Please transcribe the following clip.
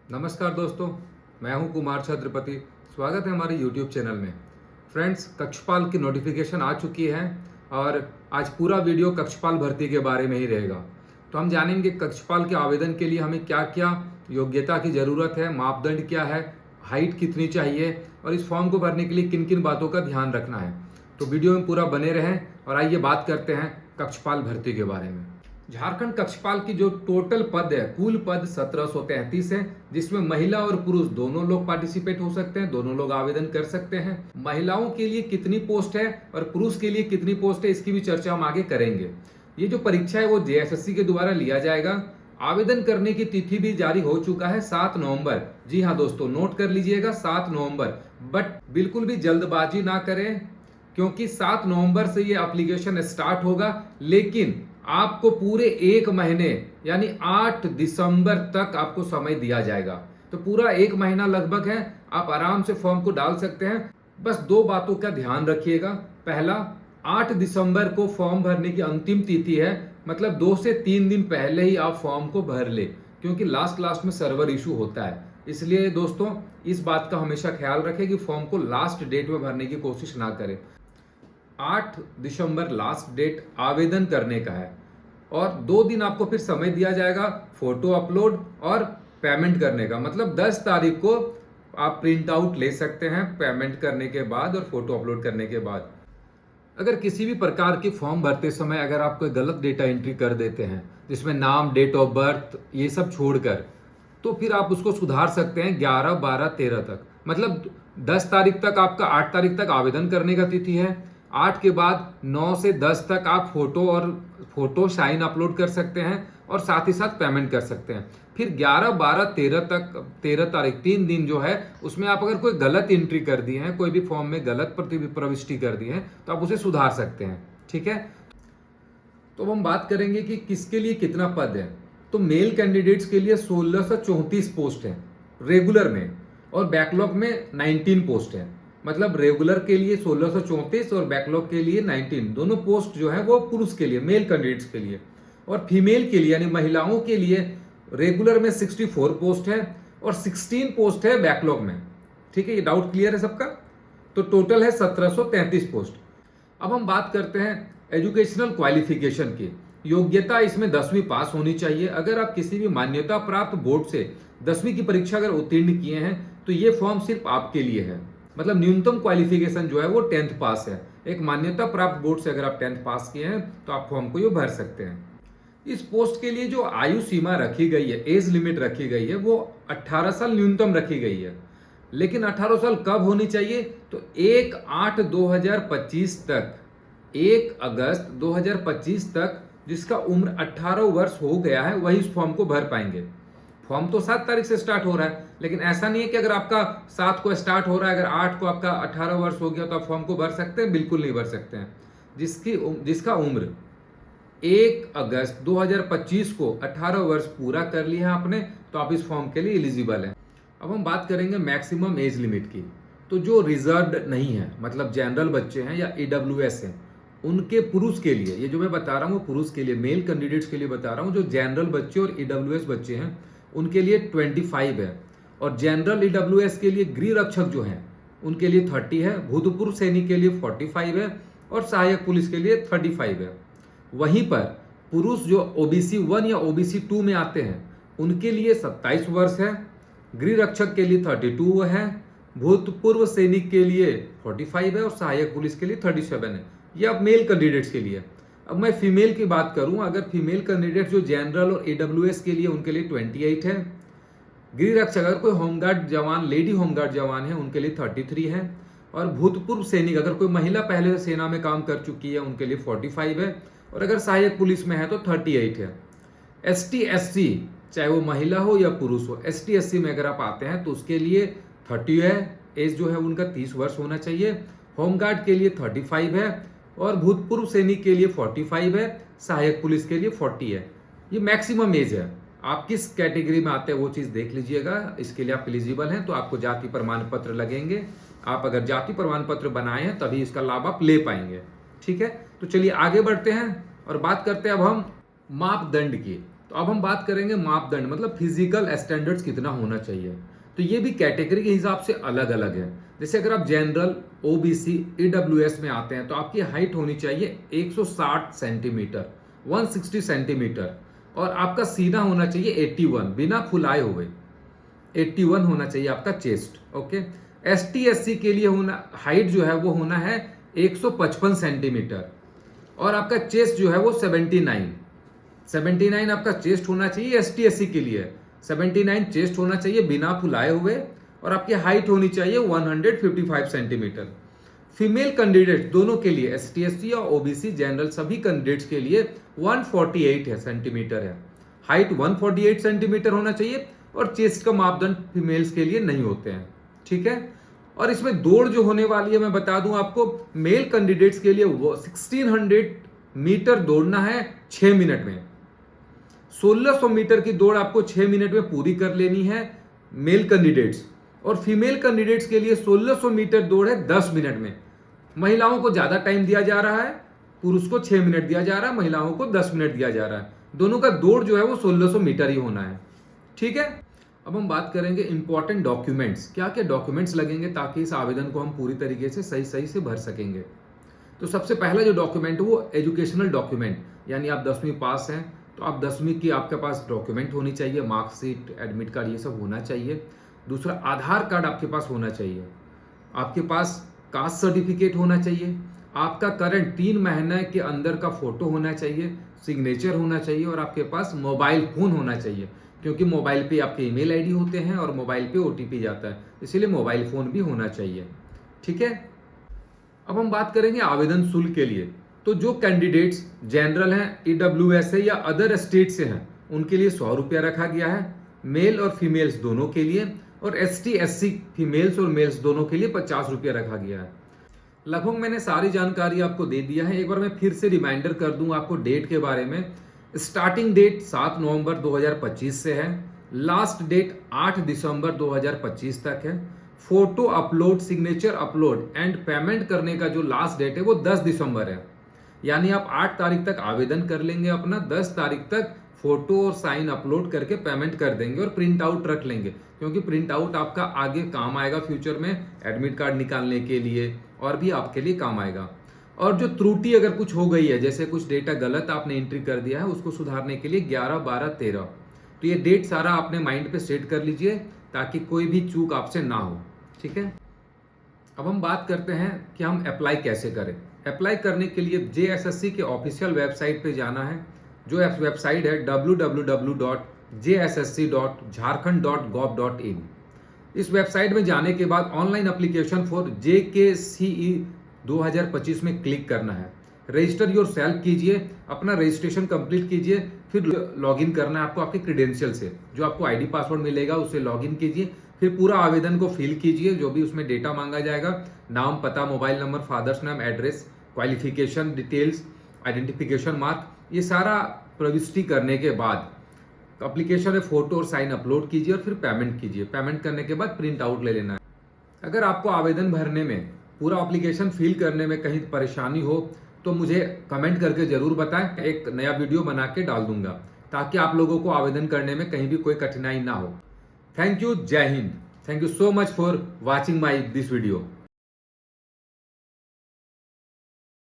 नमस्कार दोस्तों, मैं हूं कुमार छत्रपति। स्वागत है हमारे YouTube चैनल में। फ्रेंड्स, कक्षपाल की नोटिफिकेशन आ चुकी है और आज पूरा वीडियो कक्षपाल भर्ती के बारे में ही रहेगा। तो हम जानेंगे कक्षपाल के आवेदन के लिए हमें क्या क्या योग्यता की ज़रूरत है, मापदंड क्या है, हाइट कितनी चाहिए और इस फॉर्म को भरने के लिए किन किन बातों का ध्यान रखना है। तो वीडियो में पूरा बने रहें और आइए बात करते हैं कक्षपाल भर्ती के बारे में। झारखंड कक्षपाल की जो टोटल पद है, कुल पद 1733 है, जिसमें महिला और पुरुष दोनों लोग पार्टिसिपेट हो सकते हैं, दोनों लोग आवेदन कर सकते हैं। महिलाओं के लिए कितनी पोस्ट है और पुरुष के लिए कितनी पोस्ट है, इसकी भी चर्चा हम आगे करेंगे। ये जो परीक्षा है वो जेएसएससी के द्वारा लिया जाएगा। आवेदन करने की तिथि भी जारी हो चुका है, 7 नवंबर। जी हाँ दोस्तों, नोट कर लीजिएगा, 7 नवंबर। बट बिल्कुल भी जल्दबाजी ना करें, क्योंकि 7 नवंबर से ये एप्लीकेशन स्टार्ट होगा, लेकिन आपको पूरे एक महीने यानी 8 दिसंबर तक आपको समय दिया जाएगा। तो पूरा एक महीना लगभग है, आप आराम से फॉर्म को डाल सकते हैं। बस दो बातों का ध्यान रखिएगा। पहला, 8 दिसंबर को फॉर्म भरने की अंतिम तिथि है, मतलब 2 से 3 दिन पहले ही आप फॉर्म को भर ले, क्योंकि लास्ट में सर्वर इशू होता है। इसलिए दोस्तों, इस बात का हमेशा ख्याल रखें कि फॉर्म को लास्ट डेट में भरने की कोशिश ना करें। 8 दिसंबर लास्ट डेट आवेदन करने का है और 2 दिन आपको फिर समय दिया जाएगा फोटो अपलोड और पेमेंट करने का। मतलब 10 तारीख को आप प्रिंट आउट ले सकते हैं पेमेंट करने के बाद और फोटो अपलोड करने के बाद। अगर किसी भी प्रकार की फॉर्म भरते समय अगर आप कोई गलत डेटा एंट्री कर देते हैं, जिसमें नाम, डेट ऑफ बर्थ ये सब छोड़कर, तो फिर आप उसको सुधार सकते हैं 11, 12, 13 तक। मतलब 10 तारीख तक आपका 8 तारीख तक आवेदन करने का तिथि है। 8 के बाद 9 से 10 तक आप फोटो साइन अपलोड कर सकते हैं और साथ ही साथ पेमेंट कर सकते हैं। फिर 11, 12, 13 तक, 13 तारीख 3 दिन जो है, उसमें आप अगर कोई गलत एंट्री कर दी है, कोई भी फॉर्म में गलत प्रविष्टि कर दी है, तो आप उसे सुधार सकते हैं। ठीक है, तो अब हम बात करेंगे कि किसके लिए कितना पद है। तो मेल कैंडिडेट्स के लिए 1634 पोस्ट है रेगुलर में, और बैकलॉग में 19 पोस्ट है। मतलब रेगुलर के लिए 1634 और बैकलॉग के लिए 19, दोनों पोस्ट जो है वो पुरुष के लिए, मेल कैंडिडेट्स के लिए। और फीमेल के लिए यानी महिलाओं के लिए रेगुलर में 64 पोस्ट है और 16 पोस्ट है बैकलॉग में। ठीक है, ये डाउट क्लियर है सबका? तो टोटल है 1733 पोस्ट। अब हम बात करते हैं एजुकेशनल क्वालिफिकेशन की। योग्यता इसमें 10वीं पास होनी चाहिए। अगर आप किसी भी मान्यता प्राप्त बोर्ड से 10वीं की परीक्षा अगर उत्तीर्ण किए हैं, तो ये फॉर्म सिर्फ आपके लिए है। मतलब न्यूनतम क्वालिफिकेशन जो है वो 10th पास है। एक मान्यता प्राप्त बोर्ड से अगर आप 10th पास किए हैं, तो आप फॉर्म को ये भर सकते हैं। इस पोस्ट के लिए जो आयु सीमा रखी गई है, एज लिमिट रखी गई है, वो 18 साल न्यूनतम रखी गई है। लेकिन 18 साल कब होनी चाहिए? तो 1/8/2025 तक, 1 अगस्त 2025 तक जिसका उम्र 18 वर्ष हो गया है, वही इस फॉर्म को भर पाएंगे। फॉर्म तो 7 तारीख से स्टार्ट हो रहा है, लेकिन ऐसा नहीं है कि अगर आपका 7 को स्टार्ट हो रहा है, अगर 8 को आपका 18 वर्ष हो गया तो आप फॉर्म को भर सकते हैं? बिल्कुल नहीं भर सकते हैं। जिसका उम्र 1 अगस्त 2025 को 18 वर्ष पूरा कर लिया है आपने, तो आप इस फॉर्म के लिए एलिजिबल हैं। अब हम बात करेंगे मैक्सिमम एज लिमिट की। तो जो रिजर्व्ड नहीं है, मतलब जनरल बच्चे हैं या ईडब्ल्यूएस हैं, उनके पुरुष के लिए, ये जो मैं बता रहा हूँ पुरुष के लिए, मेल कैंडिडेट्स के लिए बता रहा हूँ। जो जनरल बच्चे और ईडब्ल्यूएस बच्चे हैं उनके लिए 25 है, और जनरल ईडब्ल्यूएस के लिए गृह रक्षक जो हैं उनके लिए 30 है, भूतपूर्व सैनिक के लिए 45 है और सहायक पुलिस के लिए 35 है। वहीं पर पुरुष जो ओबीसी 1 या ओबीसी 2 में आते हैं उनके लिए 27 वर्ष है, गृह रक्षक के लिए 32 है, भूतपूर्व सैनिक के लिए 45 है और सहायक पुलिस के लिए 37 है। ये अब मेल कैंडिडेट्स के लिए। अब मैं फीमेल की बात करूं, अगर फीमेल कैंडिडेट जो जनरल और ईडब्ल्यूएस के लिए, उनके लिए 28 है। गृह रक्षक अगर कोई होमगार्ड जवान, लेडी होमगार्ड जवान है, उनके लिए 33 है। और भूतपूर्व सैनिक अगर कोई महिला पहले सेना में काम कर चुकी है, उनके लिए 45 है। और अगर सहायक पुलिस में है तो 38 है। एसटी एससी, चाहे वो महिला हो या पुरुष हो, एसटी एससी में अगर आप आते हैं तो उसके लिए 30 है, एज जो है उनका 30 वर्ष होना चाहिए। होमगार्ड के लिए 35 है और भूतपूर्व सैनिक के लिए 45 है, सहायक पुलिस के लिए 40 है। ये मैक्सिमम एज है। आप किस कैटेगरी में आते हैं वो चीज़ देख लीजिएगा। इसके लिए आप एलिजिबल हैं तो आपको जाति प्रमाण पत्र लगेंगे। आप अगर जाति प्रमाण पत्र बनाए हैं तभी इसका लाभ आप ले पाएंगे। ठीक है, तो चलिए आगे बढ़ते हैं और बात करते हैं अब हम मापदंड की। तो अब हम बात करेंगे मापदंड, मतलब फिजिकल स्टैंडर्ड्स कितना होना चाहिए। तो ये भी कैटेगरी के हिसाब से अलग अलग है। जैसे अगर आप जनरल, ओबीसी, ईडब्ल्यूएस में आते हैं तो आपकी हाइट होनी चाहिए 160 सेंटीमीटर, 160 सेंटीमीटर, और आपका सीना होना चाहिए 81 बिना फुलाए हुए, 81 होना चाहिए आपका चेस्ट। ओके। एसटी एससी के लिए होना हाइट जो है वो होना है 155 सेंटीमीटर, और आपका चेस्ट जो है वो 79 आपका चेस्ट होना चाहिए। एसटी एससी के लिए 79 चेस्ट होना चाहिए बिना फुलाए हुए, और आपकी हाइट होनी चाहिए 155 सेंटीमीटर। फीमेल कैंडिडेट दोनों के लिए, एसटी एससी और ओबीसी जनरल सभी कैंडिडेट्स के लिए 148 है सेंटीमीटर है हाइट, 148 सेंटीमीटर होना चाहिए, और चेस्ट का मापदंड फीमेल्स के लिए नहीं होते हैं। ठीक है। और इसमें दौड़ जो होने वाली है मैं बता दूं आपको, मेल कैंडिडेट्स के लिए 1600 मीटर दौड़ना है 6 मिनट में। 1600 मीटर की दौड़ आपको 6 मिनट में पूरी कर लेनी है मेल कैंडिडेट्स, और फीमेल कैंडिडेट्स के लिए 1600 मीटर दौड़ है 10 मिनट में। महिलाओं को ज्यादा टाइम दिया जा रहा है, पुरुष को 6 मिनट दिया जा रहा है, महिलाओं को 10 मिनट दिया जा रहा है। दोनों का दौड़ जो है वो 1600 मीटर ही होना है। ठीक है। अब हम बात करेंगे इंपॉर्टेंट डॉक्यूमेंट्स, क्या क्या डॉक्यूमेंट्स लगेंगे ताकि इस आवेदन को हम पूरी तरीके से सही से भर सकेंगे। तो सबसे पहला जो डॉक्यूमेंट है वो एजुकेशनल डॉक्यूमेंट, यानी आप 10वीं पास हैं तो आप 10वीं की आपके पास डॉक्यूमेंट होनी चाहिए, मार्कशीट, एडमिट कार्ड, ये सब होना चाहिए। दूसरा, आधार कार्ड आपके पास होना चाहिए, आपके पास कास्ट सर्टिफिकेट होना चाहिए, आपका करंट 3 महीने के अंदर का फोटो होना चाहिए, सिग्नेचर होना चाहिए, और आपके पास मोबाइल फोन होना चाहिए, क्योंकि मोबाइल पे आपके ईमेल आईडी होते हैं और मोबाइल पे ओटीपी जाता है, इसीलिए मोबाइल फोन भी होना चाहिए। ठीक है। अब हम बात करेंगे आवेदन शुल्क के लिए। तो जो कैंडिडेट्स जनरल हैं, ईडब्ल्यूएस है या अदर स्टेट से हैं, उनके लिए 100 रुपया रखा गया है, मेल और फीमेल्स दोनों के लिए, और एसटी एससी फीमेल्स और मेल्स दोनों के लिए 50 रुपया रखा गया है। लगभग मैंने सारी जानकारी आपको दे दिया है। एक बार मैं फिर से रिमाइंडर कर दूं आपको डेट के बारे में। स्टार्टिंग डेट 7 नवंबर 2025 से है, लास्ट डेट 8 दिसंबर 2025 तक है। Photo upload, signature upload and payment करने का जो लास्ट डेट है वो 10 दिसंबर है, यानी आप 8 तारीख तक आवेदन कर लेंगे अपना, 10 तारीख तक फोटो और साइन अपलोड करके पेमेंट कर देंगे, और प्रिंट आउट रख लेंगे, क्योंकि प्रिंट आउट आपका आगे काम आएगा फ्यूचर में एडमिट कार्ड निकालने के लिए, और भी आपके लिए काम आएगा। और जो त्रुटि अगर कुछ हो गई है, जैसे कुछ डेटा गलत आपने एंट्री कर दिया है, उसको सुधारने के लिए 11, 12, 13, तो ये डेट सारा आपने माइंड पे सेट कर लीजिए ताकि कोई भी चूक आपसे ना हो। ठीक है। अब हम बात करते हैं कि हम अप्लाई कैसे करें। अप्लाई करने के लिए जेएसएससी के ऑफिशियल वेबसाइट पे जाना है, जो वेबसाइट है www.jssc.jharkhand.gov.in। इस वेबसाइट में जाने के बाद ऑनलाइन एप्लीकेशन फॉर JKCE 2025 में क्लिक करना है। रजिस्टर योर सेल्फ कीजिए, अपना रजिस्ट्रेशन कंप्लीट कीजिए, फिर लॉगिन करना है आपको आपके क्रेडेंशियल से, जो आपको आईडी पासवर्ड मिलेगा उससे लॉगिन कीजिए, फिर पूरा आवेदन को फिल कीजिए, जो भी उसमें डेटा मांगा जाएगा, नाम, पता, मोबाइल नंबर, फादर्स नाम, address, qualification details, identification mark, ये सारा प्रविष्टि करने के बाद एप्लीकेशन में फोटो और साइन अपलोड कीजिए, और फिर पेमेंट कीजिए। पेमेंट करने के बाद प्रिंट आउट ले लेना है। अगर आपको आवेदन भरने में, पूरा एप्लीकेशन फिल करने में कहीं परेशानी हो तो मुझे कमेंट करके जरूर बताएं, एक नया वीडियो बना के डाल दूंगा, ताकि आप लोगों को आवेदन करने में कहीं भी कोई कठिनाई ना हो। Thank you. जय Hind. Thank you so much for watching my this video.